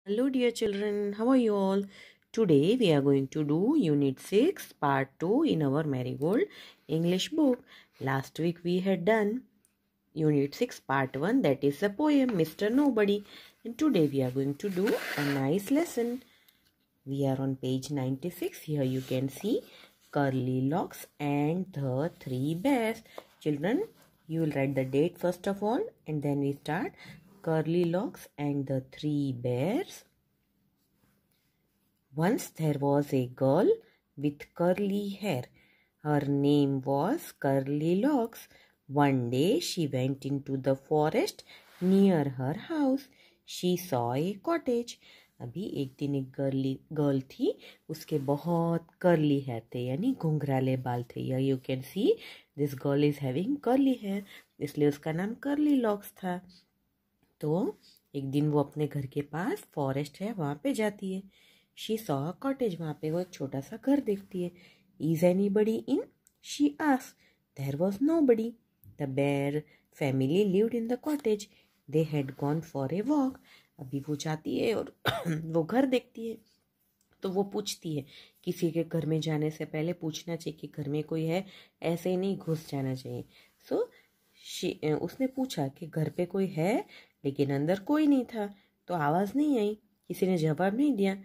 Hello dear children, how are you all? Today we are going to do Unit 6 Part 2 in our Marigold English book. Last week we had done Unit 6 Part 1, that is the poem Mr. Nobody. And today we are going to do a nice lesson. We are on page 96. Here you can see Curly Locks and the Three Bears. Children, you will write the date first of all and then we start. Curly Locks and the Three Bears. Once there was a girl with curly hair. Her name was Curly Locks. One day she went into the forest near her house. She saw a cottage. अभी एक दिन एक girl थी, उसके बहुत curly hair थे यानी घुंघराले बाल थे. You can see this girl is having curly hair, इसलिए उसका नाम कर्ली लॉक्स था. तो एक दिन वो अपने घर के पास फॉरेस्ट है वहाँ पे जाती है. शी सॉ अ कॉटेज, वहाँ पे वो एक छोटा सा घर देखती है. Is anybody in? She asked. There was nobody. The bear family lived in the cottage. They had gone for a walk. अभी वो जाती है और वो घर देखती है. तो वो पूछती है, किसी के घर में जाने से पहले पूछना चाहिए कि घर में कोई है, ऐसे ही नहीं घुस जाना चाहिए. सो उसने पूछा कि घर पे कोई है, लेकिन अंदर कोई नहीं था. तो आवाज़ नहीं आई, किसी ने जवाब नहीं दिया.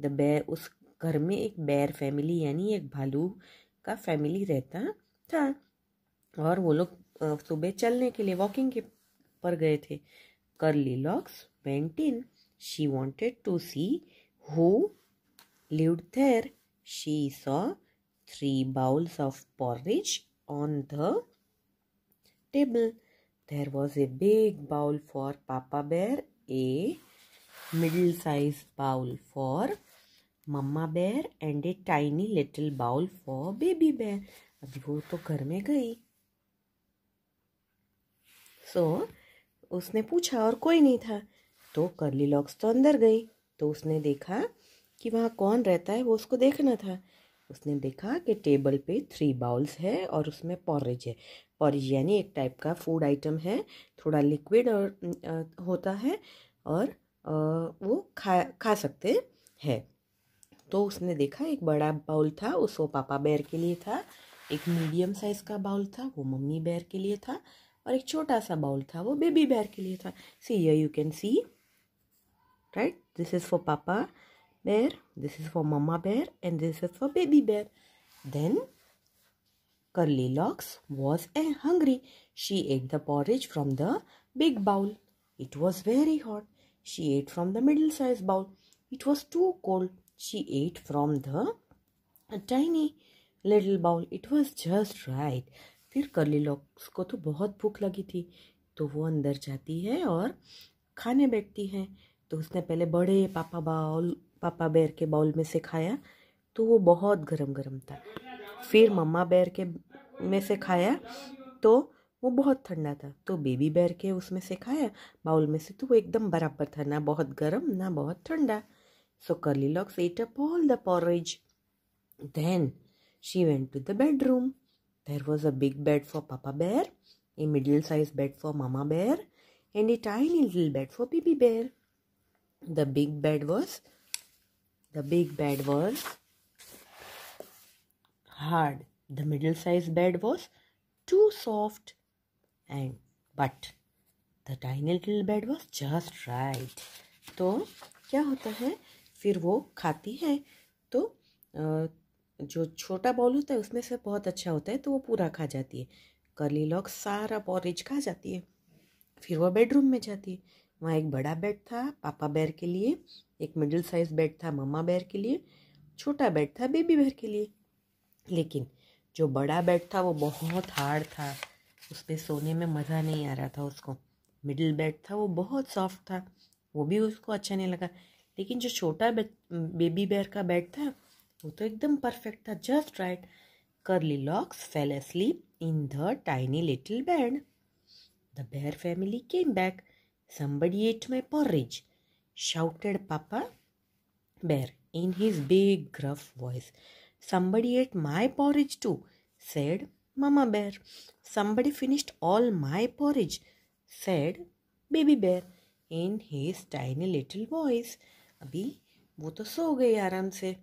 द बेयर, उस घर में एक बेयर फैमिली यानी एक भालू का फैमिली रहता था. और वो लोग सुबह चलने के लिए वॉकिंग के पर गए थे. Curly locks went in. She wanted to see who lived there. She saw 3 bowls of porridge on the table. There was a big bowl for Papa Bear, a middle-sized bowl for Mama Bear, and a tiny little bowl for Baby Bear. अभी वो तो घर में गई. उसने पूछा और कोई नहीं था. तो कर्ली लॉक्स तो अंदर गई. तो उसने देखा कि वहाँ कौन रहता है, वो उसको देखना था. उसने देखा कि टेबल पे 3 बाउल्स है और उसमें पॉरेज है. पॉरेज यानी एक टाइप का फूड आइटम है, थोड़ा लिक्विड और होता है और वो खा सकते हैं. तो उसने देखा एक बड़ा बाउल था, वो पापा बेयर के लिए था. एक मीडियम साइज का बाउल था, वो मम्मी बेयर के लिए था. और एक छोटा सा बाउल था, वो बेबी बेयर के लिए था. See here you can C, right, this is for पापा bear, this is for mama bear, and this is for baby bear. Then Curly Locks was hungry. She ate the porridge from the big bowl. It was very hot. She ate from the middle-sized bowl. It was too cold. She ate from the tiny little bowl. It was just right. फिर curly locks को तो बहुत भूख लगी थी, तो वो अंदर जाती है और खाने बैठती है. तो उसने पहले बड़े पापा बेयर के बाउल में से खाया, तो वो बहुत गरम गरम था. फिर मम्मा बेयर के में से खाया तो वो बहुत ठंडा था. तो बेबी बेयर के उसमें से खाया बाउल में से, तो वो एकदम बराबर था, ना बहुत गरम ना बहुत ठंडा. So curly locks ate up all the porridge. Then she went to the bedroom. There was a big bed for Papa Bear, a middle-sized bed for Mama Bear, and a tiny little bed for Baby Bear. The big bed was hard. The middle-sized bed was too soft, but the tiny little bed was just right. तो क्या होता है, फिर वो खाती है तो जो छोटा बाउल होता है उसमें से बहुत अच्छा होता है, तो वो पूरा खा जाती है. कर्ली लॉक्स सारा पॉरेज खा जाती है. फिर वो बेडरूम में जाती है. वहाँ एक बड़ा बेड था पापा बेयर के लिए, एक मिडिल साइज बेड था मम्मा बेयर के लिए, छोटा बेड था बेबी बेयर के लिए. लेकिन जो बड़ा बेड था वो बहुत हार्ड था, उस पर सोने में मज़ा नहीं आ रहा था उसको. मिडिल बेड था वो बहुत सॉफ्ट था, वो भी उसको अच्छा नहीं लगा. लेकिन जो छोटा बेबी बेयर का बेड था वो तो एकदम परफेक्ट था, just right. Curly locks fail asleep in the tiny little bed. The bear family came back. Somebody ate my porridge, shouted Papa Bear in his big gruff voice. Somebody ate my porridge too, said Mama Bear. Somebody finished all my porridge, said Baby Bear in his tiny little voice. अभी वो तो सो गए आराम से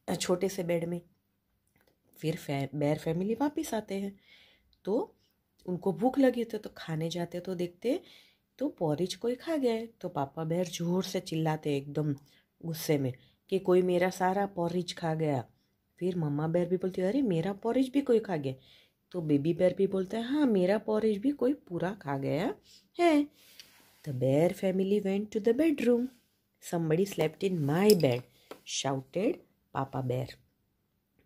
छोटे से bed में। फिर बेयर फैमिली वापस आते हैं, तो उनको भूख लगी थी तो खाने जाते तो देखते तो पॉरिज कोई खा गया है। तो पापा बेर जोर से चिल्लाते एकदम गुस्से में कि कोई मेरा सारा पॉरिज खा गया। फिर मम्मा बेर भी बोलती है अरे मेरा पॉरिज भी कोई खा गया। तो बेबी बेर भी बोलता है हाँ मेरा पॉरिज भी कोई पूरा खा गया है। The bear family went to the bedroom. Somebody slept in my bed, shouted Papa Bear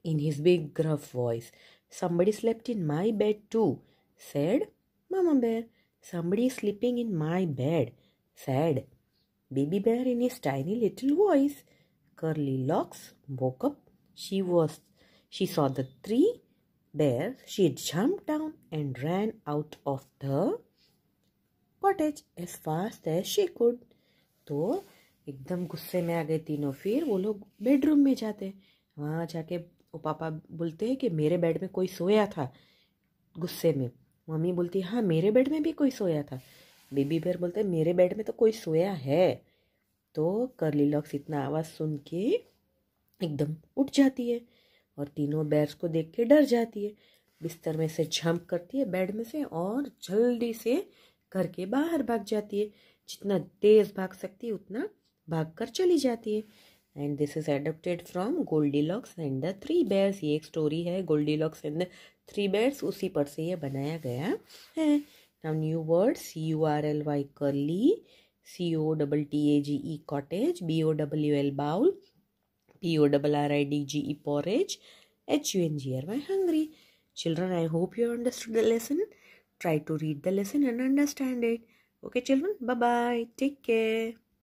in his big gruff voice. Somebody slept in my bed too, said Mama Bear. Somebody is sleeping in my bed, said Baby Bear in his tiny little voice. Curly Locks woke up. She saw the three bears. She jumped down and ran out of the cottage as fast as she could. तो एकदम गुस्से में आ गए तीनों। फिर वो लोग bedroom में जाते, वहाँ जाके वो पापा बोलते हैं कि मेरे बेड में कोई सोया था। गुस्से में मम्मी बोलती हाँ मेरे बेड में भी कोई सोया था। बेबी बेर बोलते मेरे बेड में तो कोई सोया है। तो कर्ली लॉक्स इतना आवाज़ सुन के एकदम उठ जाती है और तीनों बेर्स को देख के डर जाती है। बिस्तर में से झंप करती है बेड में से और जल्दी से घर के बाहर भाग जाती है। जितना तेज भाग सकती है उतना भाग कर चली जाती है। And this is adapted from Goldilocks and the three bears. ये एक स्टोरी है Goldilocks and the three bears, उसी पर से ये बनाया गया है। Now new word CURLY curly, COTTAGE cottage, BOWL bowl, PORRIDGE porridge, HUNGRY hungry. Children, I hope you understood the lesson. Try to read the lesson and understand it. Okay children, bye bye, take care.